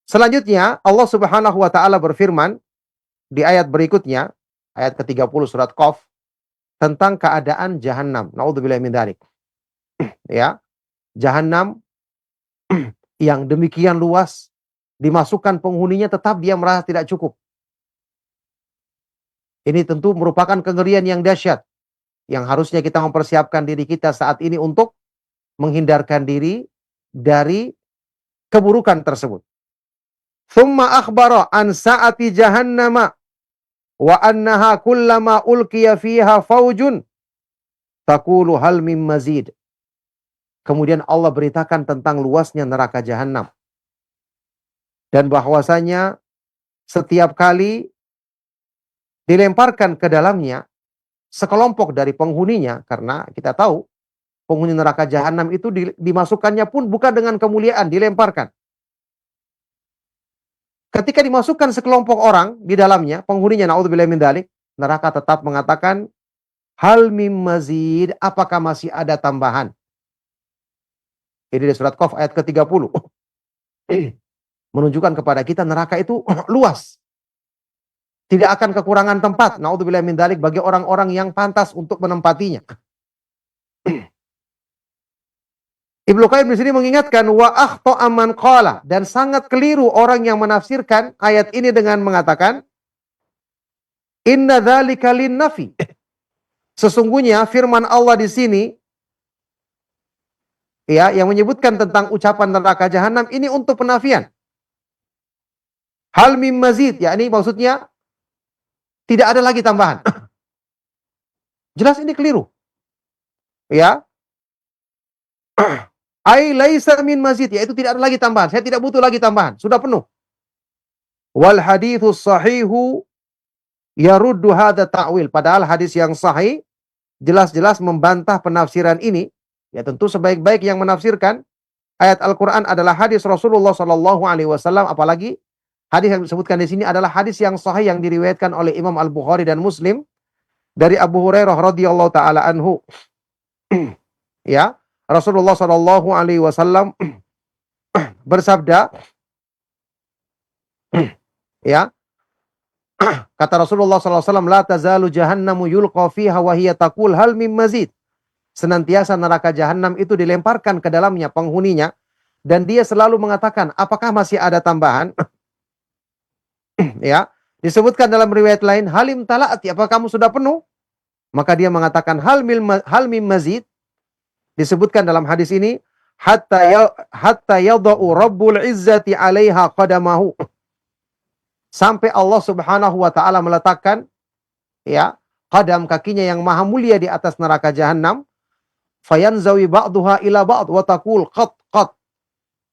selanjutnya Allah Subhanahu wa taala berfirman di ayat berikutnya, ayat ke-30 surat Qaf, tentang keadaan Jahannam. Naudzubillahi min dzalik. Ya, Jahannam yang demikian luas, dimasukkan penghuninya tetap dia merasa tidak cukup. Ini tentu merupakan kengerian yang dahsyat, yang harusnya kita mempersiapkan diri kita saat ini untuk menghindarkan diri dari keburukan tersebut. Thumma akhbara an sa'ati jahannama wa annaha kullama ulqiya fiha faujun taqulu hal mim mazid. Kemudian Allah beritakan tentang luasnya neraka jahanam. Dan bahwasanya setiap kali dilemparkan ke dalamnya sekelompok dari penghuninya, karena kita tahu penghuni neraka jahanam itu dimasukkannya pun bukan dengan kemuliaan, dilemparkan. Ketika dimasukkan sekelompok orang di dalamnya, penghuninya, naudzubillah min dzalik, neraka tetap mengatakan, hal mim mazid, apakah masih ada tambahan? Ini di surat Qaf ayat ke-30. Menunjukkan kepada kita neraka itu luas. Tidak akan kekurangan tempat, naudzubillah min dzalik, bagi orang-orang yang pantas untuk menempatinya. Ibnu Qayyim di sini mengingatkan wa akhta'a man qala, dan sangat keliru orang yang menafsirkan ayat ini dengan mengatakan inna dzalika lin-nafi. Sesungguhnya firman Allah di sini ya yang menyebutkan tentang ucapan neraka jahanam ini untuk penafian. Hal mim mazid, yakni maksudnya tidak ada lagi tambahan. Jelas ini keliru. Ya. Ai laisa min mazid, yaitu tidak ada lagi tambahan. Saya tidak butuh lagi tambahan, sudah penuh. Wal haditsus sahihu yaruddu hadza ta'wil. Padahal hadis yang sahih jelas-jelas membantah penafsiran ini. Ya tentu sebaik-baik yang menafsirkan ayat Al-Qur'an adalah hadis Rasulullah sallallahu alaihi wasallam, apalagi hadis yang disebutkan di sini adalah hadis yang sahih yang diriwayatkan oleh Imam Al-Bukhari dan Muslim dari Abu Hurairah radhiyallahu taala anhu. Ya, Rasulullah sallallahu alaihi wasallam bersabda, ya, kata Rasulullah sallallahu alaihi wasallam, la tazalu jahannamu yulqa fiha wa hiya taqul hal mim mazid. Senantiasa neraka jahanam itu dilemparkan ke dalamnya penghuninya dan dia selalu mengatakan, apakah masih ada tambahan? Ya, disebutkan dalam riwayat lain, halim talaati, apakah kamu sudah penuh? Maka dia mengatakan hal mim mazid. Disebutkan dalam hadis ini, hatta yadau rabbul izzati 'alaiha qadamahu. Sampai Allah Subhanahu wa taala meletakkan ya qadam, kakinya yang maha mulia di atas neraka jahanam, fayanzawi ba'daha ila ba'd wa taqul qat qat.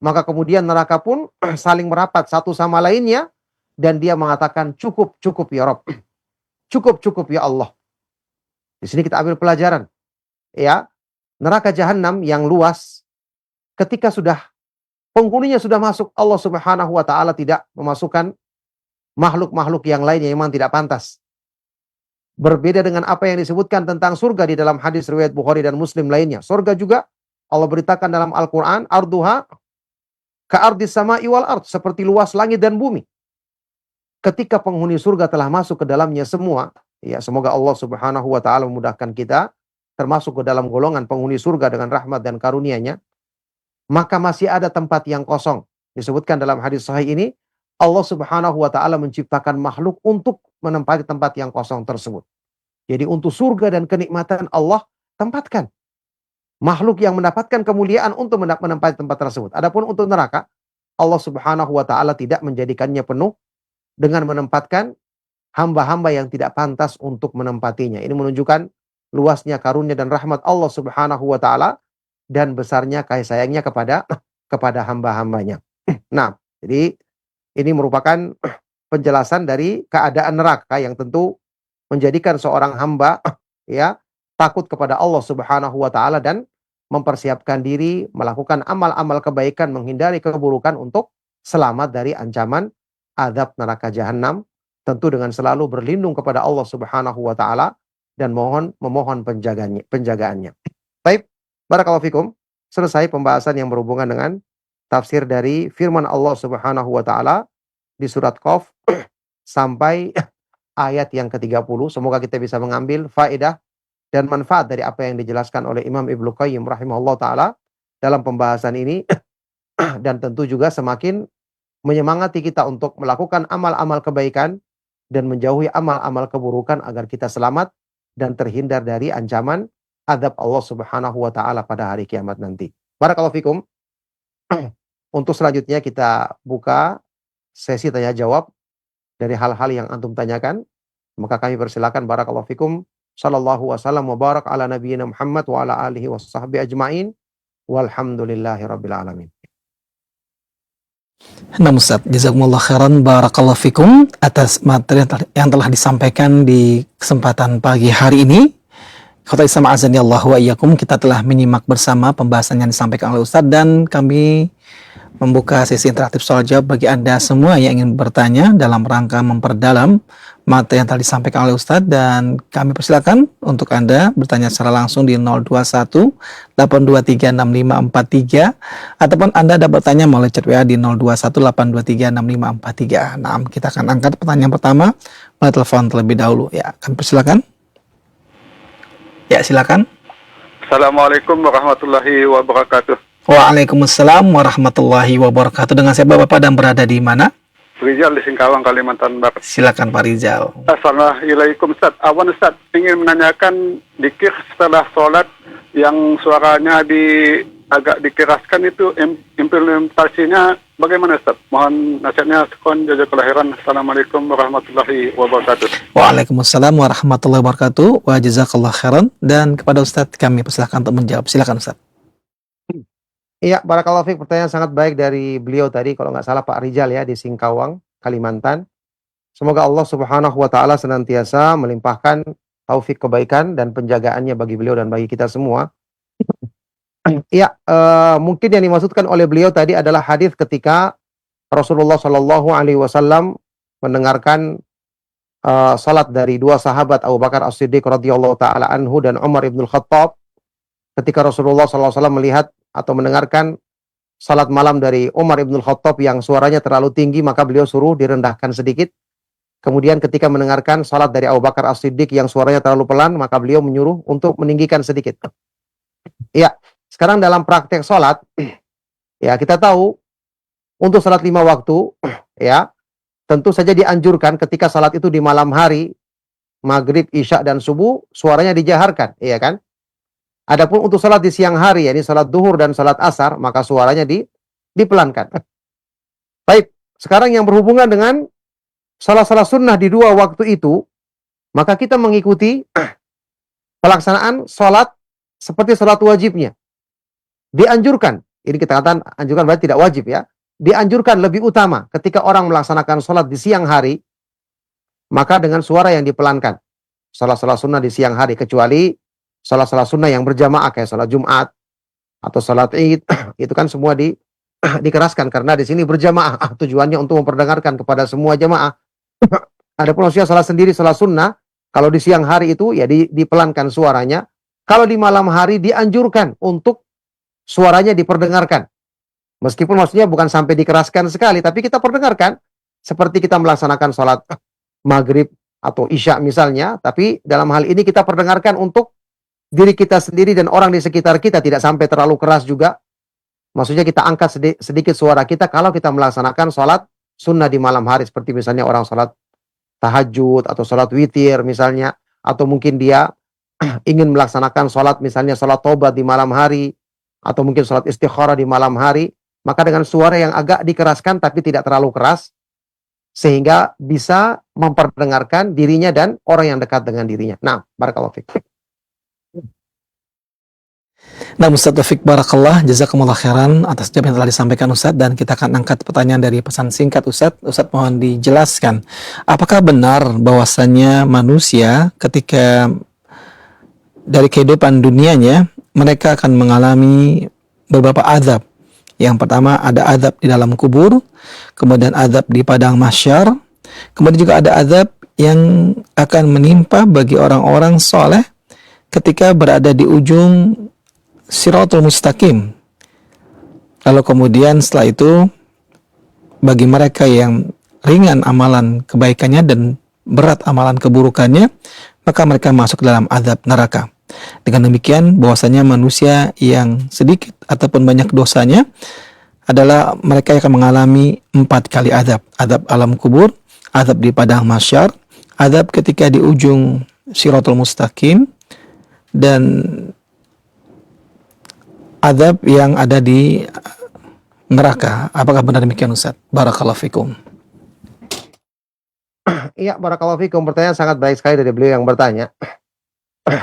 Maka kemudian neraka pun saling merapat satu sama lainnya dan dia mengatakan cukup cukup ya Rabb. Cukup cukup ya Allah. Di sini kita ambil pelajaran. Ya, neraka jahanam yang luas, ketika sudah penghuninya sudah masuk, Allah Subhanahu wa taala tidak memasukkan makhluk-makhluk yang lain yang memang tidak pantas. Berbeda dengan apa yang disebutkan tentang surga di dalam hadis riwayat Bukhari dan Muslim lainnya. Surga juga Allah beritakan dalam Al-Qur'an, arduha ka'ardis sama'i wal ard, seperti luas langit dan bumi. Ketika penghuni surga telah masuk ke dalamnya semua, ya semoga Allah Subhanahu wa taala memudahkan kita termasuk ke dalam golongan penghuni surga dengan rahmat dan karunia-Nya, maka masih ada tempat yang kosong. Disebutkan dalam hadis sahih ini, Allah Subhanahu wa taala menciptakan makhluk untuk menempati tempat yang kosong tersebut. Jadi untuk surga dan kenikmatan Allah tempatkan makhluk yang mendapatkan kemuliaan untuk menempati tempat tersebut. Adapun untuk neraka, Allah Subhanahu wa taala tidak menjadikannya penuh dengan menempatkan hamba-hamba yang tidak pantas untuk menempatinya. Ini menunjukkan luasnya karunia dan rahmat Allah Subhanahu wa taala dan besarnya kasih sayangnya kepada hamba-hambanya. Nah, jadi ini merupakan penjelasan dari keadaan neraka yang tentu menjadikan seorang hamba ya takut kepada Allah Subhanahu wa taala dan mempersiapkan diri melakukan amal-amal kebaikan, menghindari keburukan untuk selamat dari ancaman azab neraka jahanam, tentu dengan selalu berlindung kepada Allah Subhanahu wa taala dan memohon penjagaannya. Baik, barakallahu fikum. Selesai pembahasan yang berhubungan dengan tafsir dari firman Allah Subhanahu wa taala di surat Qaf sampai ayat yang ke-30. Semoga kita bisa mengambil faedah dan manfaat dari apa yang dijelaskan oleh Imam Ibnu Qayyim rahimahullah taala dalam pembahasan ini dan tentu juga semakin menyemangati kita untuk melakukan amal-amal kebaikan dan menjauhi amal-amal keburukan agar kita selamat dan terhindar dari ancaman azab Allah Subhanahu wa taala pada hari kiamat nanti. Barakallahu fikum. Untuk selanjutnya kita buka sesi tanya jawab dari hal-hal yang antum tanyakan. Maka kami persilakan, barakallahu fikum. Sallallahu wasallam wa barak ala nabiyyina Muhammad wa ala alihi wa sahbihi ajma'in. Walhamdulillahi rabbil alamin. Nah Ustaz, jazakumullah khairan, barakallahu fikum atas materi yang telah disampaikan di kesempatan pagi hari ini. Ikhwata Islam azani Allah wa iyyakum, kita telah menyimak bersama pembahasan yang disampaikan oleh Ustaz dan kami membuka sesi interaktif soal jawab bagi Anda semua yang ingin bertanya dalam rangka memperdalam materi yang telah disampaikan oleh Ustaz, dan kami persilakan untuk Anda bertanya secara langsung di 021 823 6543 ataupun Anda dapat bertanya melalui chat WA di 021 823 6543. Nah, kita akan angkat pertanyaan pertama melalui telepon terlebih dahulu. Ya, kami persilakan. Ya, silakan. Assalamualaikum warahmatullahi wabarakatuh. Waalaikumsalam warahmatullahi wabarakatuh. Dengan siapa Bapak dan berada di mana? Rizal di Singkawang, Kalimantan Barat. Silakan Pak Rizal. Assalamualaikum Ustaz. Awan Ustaz ingin menanyakan dikir setelah sholat yang suaranya agak dikeraskan itu implementasinya bagaimana Ustaz? Mohon nasihatnya. Sekon jazakallahu khairan. Assalamualaikum warahmatullahi wabarakatuh. Waalaikumsalam warahmatullahi wabarakatuh. Wa jazakallahu khairan. Dan kepada Ustaz kami persilahkan untuk menjawab. Silakan Ustaz. Iya, barakallahu fiik, pertanyaan sangat baik dari beliau tadi, kalau nggak salah Pak Rizal ya, di Singkawang, Kalimantan. Semoga Allah Subhanahu wa taala senantiasa melimpahkan taufik kebaikan dan penjagaannya bagi beliau dan bagi kita semua. Iya, mungkin yang dimaksudkan oleh beliau tadi adalah hadis ketika Rasulullah Shallallahu alaihi wasallam mendengarkan salat dari dua sahabat, Abu Bakar As-Siddiq radhiyallahu taala anhu dan Umar ibn Khattab. Ketika Rasulullah SAW melihat atau mendengarkan salat malam dari Umar ibn Khattab yang suaranya terlalu tinggi, maka beliau suruh direndahkan sedikit. Kemudian ketika mendengarkan salat dari Abu Bakar As-Siddiq yang suaranya terlalu pelan, maka beliau menyuruh untuk meninggikan sedikit. Ya, sekarang dalam praktek salat, ya kita tahu untuk salat 5 waktu, ya tentu saja dianjurkan ketika salat itu di malam hari, maghrib, isya dan subuh, suaranya dijaharkan, ya kan? Adapun untuk salat di siang hari, yakni salat duhur dan salat asar, maka suaranya dipelankan. Baik, sekarang yang berhubungan dengan salat-salat sunnah di 2 waktu itu, maka kita mengikuti pelaksanaan salat seperti salat wajibnya. Dianjurkan, ini kita katakan anjurkan berarti tidak wajib ya, dianjurkan lebih utama ketika orang melaksanakan salat di siang hari, maka dengan suara yang dipelankan. Salat-salat sunnah di siang hari, kecuali salat-salat sunnah yang berjamaah kayak salat Jumat atau salat Id, itu kan semua dikeraskan karena di sini berjamaah, tujuannya untuk memperdengarkan kepada semua jamaah. Adapun maksudnya salat sendiri, salat sunnah, kalau di siang hari itu ya dipelankan suaranya. Kalau di malam hari dianjurkan untuk suaranya diperdengarkan. Meskipun maksudnya bukan sampai dikeraskan sekali, tapi kita perdengarkan seperti kita melaksanakan salat maghrib atau isya misalnya, tapi dalam hal ini kita perdengarkan untuk diri kita sendiri dan orang di sekitar kita, tidak sampai terlalu keras juga. Maksudnya kita angkat sedikit suara kita kalau kita melaksanakan sholat sunnah di malam hari, seperti misalnya orang sholat tahajud atau sholat witir misalnya, atau mungkin dia ingin melaksanakan sholat misalnya sholat tobat di malam hari, atau mungkin sholat istikharah di malam hari, maka dengan suara yang agak dikeraskan tapi tidak terlalu keras, sehingga bisa memperdengarkan dirinya dan orang yang dekat dengan dirinya. Nah, barakallahu fiik. Nah, Ustaz Taufik barakallah, jazakumullah khairan atas jawab yang telah disampaikan Ustaz, dan kita akan angkat pertanyaan dari pesan singkat Ustaz. Ustaz mohon dijelaskan, apakah benar bahwasannya manusia ketika dari kehidupan dunianya mereka akan mengalami beberapa azab? Yang pertama ada azab di dalam kubur, kemudian azab di padang mahsyar, kemudian juga ada azab yang akan menimpa bagi orang-orang soleh ketika berada di ujung Siratul Mustaqim. Lalu kemudian setelah itu bagi mereka yang ringan amalan kebaikannya dan berat amalan keburukannya, maka mereka masuk dalam azab neraka. Dengan demikian bahwasanya manusia yang sedikit ataupun banyak dosanya adalah mereka yang akan mengalami 4 kali azab. Azab alam kubur, azab di padang mahsyar, azab ketika di ujung Shiratul Mustaqim, dan azab yang ada di neraka. Apakah benar demikian, Ustaz? Barakallahu fikum. Iya, barakallahu fikum. Pertanyaan sangat baik sekali dari beliau yang bertanya.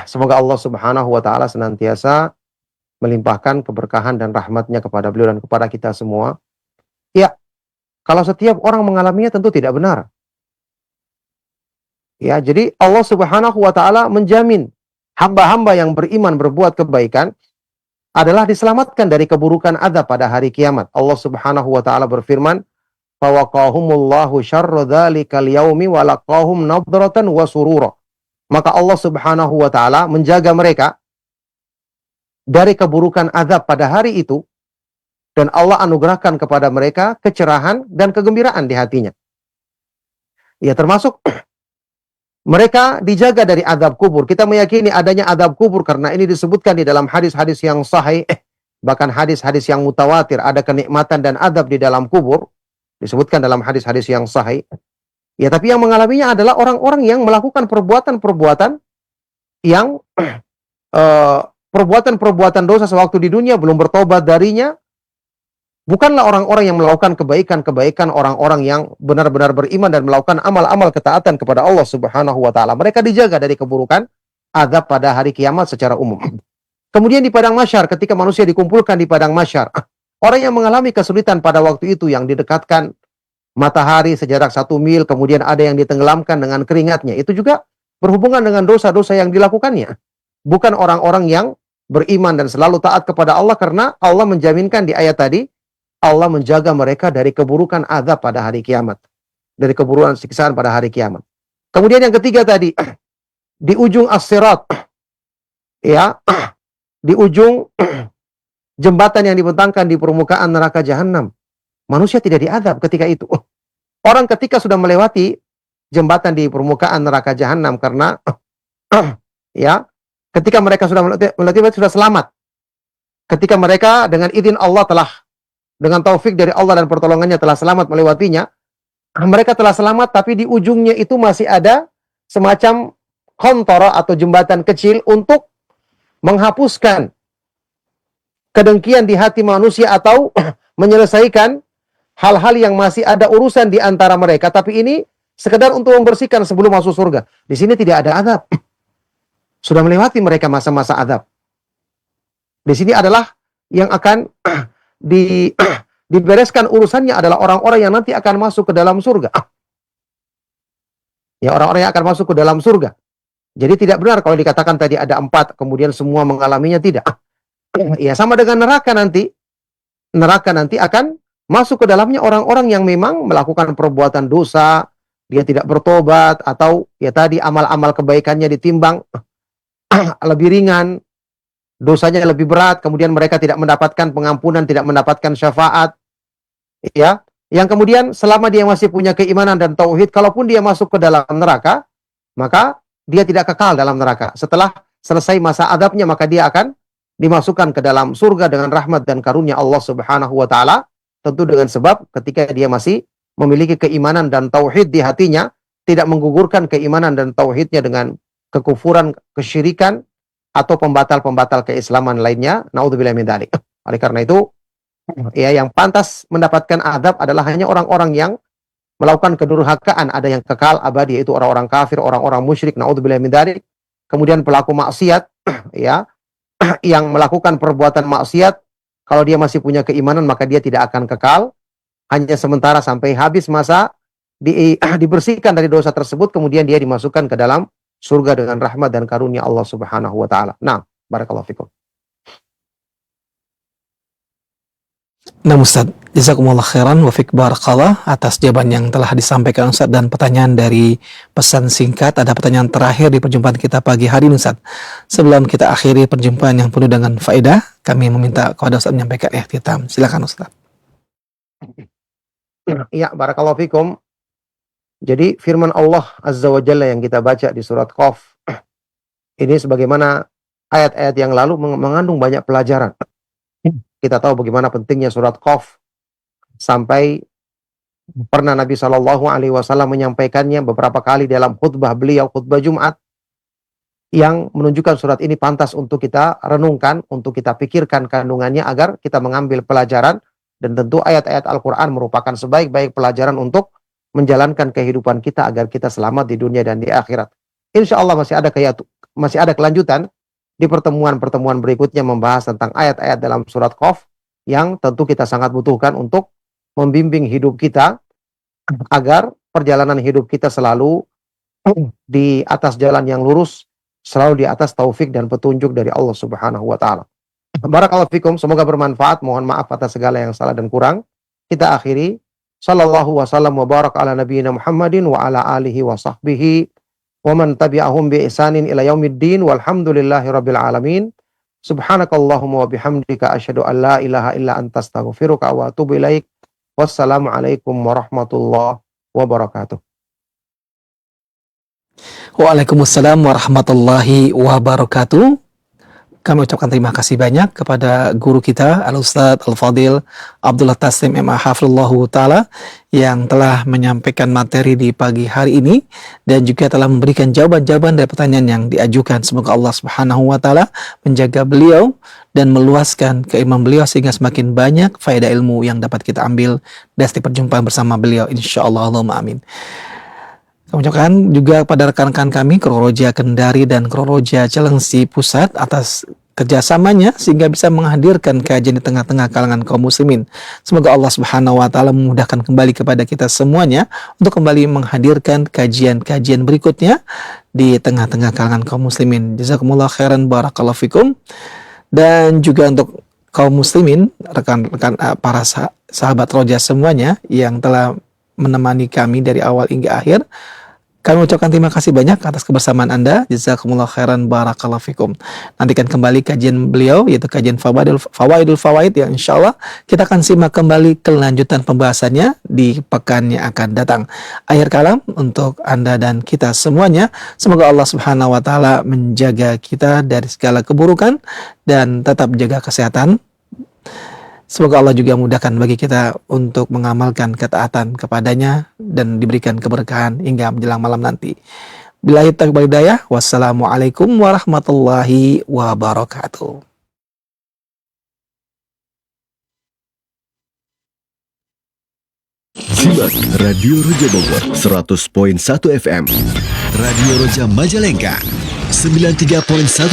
Semoga Allah Subhanahu wa taala senantiasa melimpahkan keberkahan dan rahmatnya kepada beliau dan kepada kita semua. Ya, kalau setiap orang mengalaminya tentu tidak benar. Ya, jadi Allah Subhanahu wa taala menjamin hamba-hamba yang beriman berbuat kebaikan adalah diselamatkan dari keburukan azab pada hari kiamat. Allah Subhanahu wa taala berfirman, "Fawaqahumullahu syarra dzalikal yaumi wa laqahum nadratan wa surura." Maka Allah Subhanahu wa taala menjaga mereka dari keburukan azab pada hari itu, dan Allah anugerahkan kepada mereka kecerahan dan kegembiraan di hatinya. Ya, termasuk mereka dijaga dari azab kubur. Kita meyakini adanya azab kubur karena ini disebutkan di dalam hadis-hadis yang sahih, bahkan hadis-hadis yang mutawatir, ada kenikmatan dan azab di dalam kubur, disebutkan dalam hadis-hadis yang sahih. Ya, tapi yang mengalaminya adalah orang-orang yang melakukan perbuatan-perbuatan yang perbuatan-perbuatan dosa sewaktu di dunia, belum bertobat darinya. Bukanlah orang-orang yang melakukan kebaikan-kebaikan, orang-orang yang benar-benar beriman dan melakukan amal-amal ketaatan kepada Allah Subhanahu wa taala. Mereka dijaga dari keburukan azab pada hari kiamat secara umum. Kemudian di padang mahsyar, ketika manusia dikumpulkan di padang mahsyar, orang yang mengalami kesulitan pada waktu itu, yang didekatkan matahari sejarak 1 mil, kemudian ada yang ditenggelamkan dengan keringatnya, itu juga berhubungan dengan dosa-dosa yang dilakukannya. Bukan orang-orang yang beriman dan selalu taat kepada Allah, karena Allah menjaminkan di ayat tadi, Allah menjaga mereka dari keburukan azab pada hari kiamat, dari keburukan siksaan pada hari kiamat. Kemudian yang ketiga tadi, di ujung as-sirat, ya, di ujung jembatan yang dibentangkan di permukaan neraka jahanam, manusia tidak diazab ketika itu. Orang ketika sudah melewati jembatan di permukaan neraka jahanam, karena ya, ketika mereka sudah melewati sudah selamat. Ketika mereka dengan izin Allah telah, dengan taufik dari Allah dan pertolongannya telah selamat melewatinya, mereka telah selamat, tapi di ujungnya itu masih ada semacam kontoro atau jembatan kecil untuk menghapuskan kedengkian di hati manusia atau menyelesaikan hal-hal yang masih ada urusan di antara mereka, tapi ini sekedar untuk membersihkan sebelum masuk surga. Di sini tidak ada azab. Sudah melewati mereka masa-masa azab. Di sini adalah yang akan dibereskan urusannya adalah orang-orang yang nanti akan masuk ke dalam surga. Ya, orang-orang yang akan masuk ke dalam surga. Jadi tidak benar kalau dikatakan tadi ada 4, kemudian semua mengalaminya, tidak. Ya, sama dengan neraka nanti. Neraka nanti akan masuk ke dalamnya orang-orang yang memang melakukan perbuatan dosa, dia tidak bertobat, atau ya tadi amal-amal kebaikannya ditimbang lebih ringan, dosanya lebih berat, kemudian mereka tidak mendapatkan pengampunan, tidak mendapatkan syafaat. Ya, yang kemudian selama dia masih punya keimanan dan tauhid, kalaupun dia masuk ke dalam neraka, maka dia tidak kekal dalam neraka. Setelah selesai masa adabnya, maka dia akan dimasukkan ke dalam surga dengan rahmat dan karunia Allah Subhanahu wa taala, tentu dengan sebab ketika dia masih memiliki keimanan dan tauhid di hatinya, tidak menggugurkan keimanan dan tauhidnya dengan kekufuran, kesyirikan, atau pembatal-pembatal keislaman lainnya. Naudzubillah min dzalik. Oleh karena itu, ya, yang pantas mendapatkan azab adalah hanya orang-orang yang melakukan kedurhakaan, ada yang kekal abadi, yaitu orang-orang kafir, orang-orang musyrik. Naudzubillah min dzalik. Kemudian pelaku maksiat, ya, yang melakukan perbuatan maksiat, kalau dia masih punya keimanan, maka dia tidak akan kekal, hanya sementara sampai habis masa dibersihkan dari dosa tersebut, kemudian dia dimasukkan ke dalam surga dengan rahmat dan karunia Allah Subhanahu wa taala. Nah, barakallahu fikum. Nah, Ustaz, jazakumullah khairan wa fik barakallah atas jawaban yang telah disampaikan Ustaz, dan pertanyaan dari pesan singkat. Ada pertanyaan terakhir di perjumpaan kita pagi hari ini, Ustaz. Sebelum kita akhiri perjumpaan yang penuh dengan faedah, kami meminta kepada Ustaz menyampaikan ikhtitam. Silakan Ustaz. Ya, barakallahu fikum. Jadi firman Allah Azza wa Jalla yang kita baca di surat Qaf ini, sebagaimana ayat-ayat yang lalu, mengandung banyak pelajaran. Kita tahu bagaimana pentingnya surat Qaf sampai pernah Nabi Shallallahu Alaihi Wasallam menyampaikannya beberapa kali dalam khutbah beliau, khutbah Jumat, yang menunjukkan surat ini pantas untuk kita renungkan, untuk kita pikirkan kandungannya agar kita mengambil pelajaran. Dan tentu ayat-ayat Al-Quran merupakan sebaik-baik pelajaran untuk menjalankan kehidupan kita agar kita selamat di dunia dan di akhirat. Insya Allah masih ada kelanjutan di pertemuan-pertemuan berikutnya membahas tentang ayat-ayat dalam surat Qaf yang tentu kita sangat butuhkan untuk membimbing hidup kita agar perjalanan hidup kita selalu di atas jalan yang lurus, selalu di atas taufik dan petunjuk dari Allah Subhanahu wa taala. Barakallahu fikum, semoga bermanfaat. Mohon maaf atas segala yang salah dan kurang. Kita akhiri. Sallallahu wasallam wa barak ala nabiyyina Muhammadin wa ala alihi wa sahbihi wa man tabi'ahum bi ihsanin ila yaumiddin walhamdulillahi rabbil alamin. Subhanakallahumma wa bihamdika asyhadu an la ilaha illa anta astaghfiruka wa atubu ilaik. Wassalamualaikum warahmatullahi wabarakatuh. Waalaikumsalam warahmatullahi wabarakatuh. Kami ucapkan terima kasih banyak kepada guru kita Al-Ustadz Al-Fadil Abdullah Taslim M.A. Hafizullahu Ta'ala yang telah menyampaikan materi di pagi hari ini dan juga telah memberikan jawaban-jawaban dari pertanyaan yang diajukan. Semoga Allah Subhanahu wa Ta'ala menjaga beliau dan meluaskan keilmuan beliau sehingga semakin banyak faedah ilmu yang dapat kita ambil dari perjumpaan bersama beliau, insyaallah. Allahumma amin. Kami ucapkan juga pada rekan-rekan kami Kroroja Kendari dan Kroroja Cilengsi Pusat atas kerjasamanya sehingga bisa menghadirkan kajian di tengah-tengah kalangan kaum muslimin. Semoga Allah Subhanahu wa Ta'ala memudahkan kembali kepada kita semuanya untuk kembali menghadirkan kajian-kajian berikutnya di tengah-tengah kalangan kaum muslimin. Jazakumullah khairan, barakallahu fikum. Dan juga untuk kaum muslimin, rekan-rekan para sahabat Roja semuanya yang telah menemani kami dari awal hingga akhir, kami ucapkan terima kasih banyak atas kebersamaan Anda. Jazakumullah khairan, barakallahu fikum. Nantikan kembali kajian beliau, yaitu kajian Fawaidul Fawaid, yang insya Allah kita akan simak kembali kelanjutan pembahasannya di pekan yang akan datang. Akhir kalam untuk Anda dan kita semuanya, semoga Allah Subhanahu wa Ta'ala menjaga kita dari segala keburukan dan tetap jaga kesehatan. Semoga Allah juga mudahkan bagi kita untuk mengamalkan ketaatan kepadanya dan diberikan keberkahan hingga menjelang malam nanti. Billahi taufiq wal hidayah. Wassalamualaikum warahmatullahi wabarakatuh. Simak Radio Roja Bogor 100.1 FM, Radio Roja Majalengka 93.1